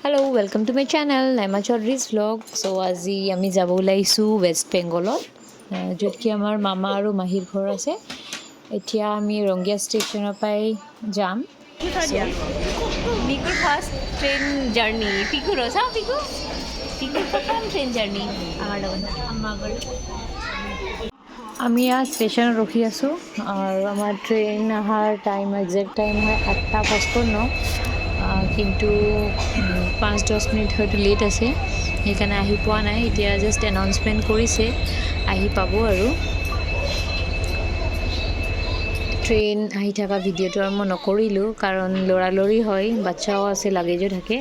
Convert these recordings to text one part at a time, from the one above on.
Hello, welcome to my channel, Naima Chaudhary's vlog. So, আজি আমি যাব ওলাইছো ৱেষ্ট বেংগলত য'ত কি আমাৰ মামা আৰু মাহীৰ ঘৰ আছে। এতিয়া আমি ৰংগিয়া ষ্টেচনৰ পৰাই যাম। পিকুৰ ফাৰ্ষ্ট ট্ৰেইন জাৰ্ণি। পিকু ৰচা পিকুৰ প্ৰথম ট্ৰেইন জাৰ্ণি আমাৰ লগত আমি ইয়াত ষ্টেচনত ৰখি আছোঁ আৰু আমাৰ ট্ৰেইন অহাৰ টাইম একজেক্ট টাইম হয় 8:55 কিন্তু 5-10 মিনিট হয়তো লেট আছে, সেইকাৰণে আহি পোৱা নাই। এতিয়া জাষ্ট এনাউন্সমেণ্ট কৰিছে আহি পাব আৰু ট্ৰেইন আহি থকা ভিডিঅ'টো আৰু মই নকৰিলোঁ কাৰণ লৰালৰি হয়, বাচ্চাও আছে, লাগেজো থাকে।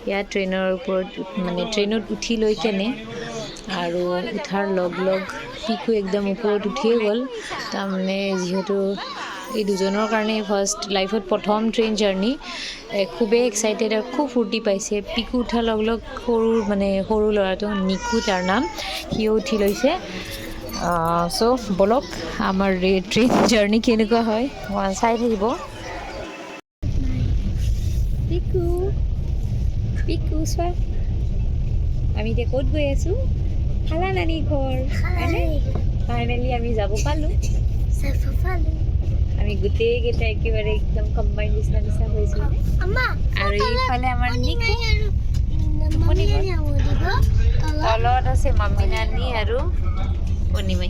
ইয়াত ট্ৰেইনৰ ওপৰত মানে ট্ৰেইনত উঠি লৈ কেনে আৰু উঠাৰ লগ পিকু একদম ওপৰত উঠিয়ে গ'ল। তাৰমানে যিহেতু এই দুজনৰ কাৰণে ফাৰ্ষ্ট লাইফত প্ৰথম ট্ৰেইন জাৰ্ণি, খুবেই এক্সাইটেড আৰু খুব ফূৰ্তি পাইছে। পিকু উঠাৰ লগ সৰু ল'ৰাটো নিকু তাৰ নাম, সিও উঠি লৈছে। চ' বলক আমাৰ ট্ৰেইন জাৰ্ণি কেনেকুৱা হয় চাই থাকিব। পিকু চোৱা, আমি এতিয়া ক'ত গৈ আছোঁ? খালা নানি ঘৰ। ফাইনেলি আমি যাব পালোঁ। আমি গোটেইকেইটা একেবাৰে একদম কম্বাইন নিচিনা হৈছোঁ। আৰু এইফালে আমাৰ তলত আছে মাম্মী নানি আৰু অনিমাই।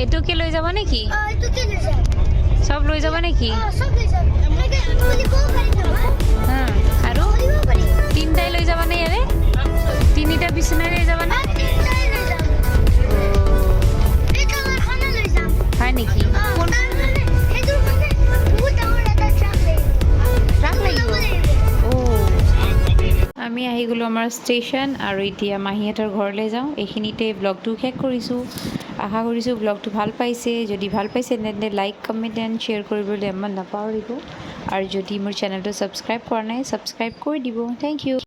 এইটোকে লৈ যাব নেকি? চব লৈ যাব নেকি? আৰু তিনিটাই লৈ যাবানে? ইয়াৰে তিনিটা বিচনাই লৈ যাবানে? হয় নেকি? আমি আহি গ'লোঁ আমাৰ ষ্টেচন আৰু এতিয়া মাহীহঁতৰ ঘৰলৈ যাওঁ। এইখিনিতে ব্লগটো শেষ কৰিছোঁ। আশা কৰিছোঁ ব্লগটো ভাল পাইছে। যদি ভাল পাইছে তেন্তে লাইক, কমেণ্ট এণ্ড শ্বেয়াৰ কৰিবলৈ ইমান নাপাহৰিব। আৰু যদি মোৰ চেনেলটো ছাবস্ক্ৰাইব কৰা নাই ছাবস্ক্ৰাইব কৰি দিব। Thank U.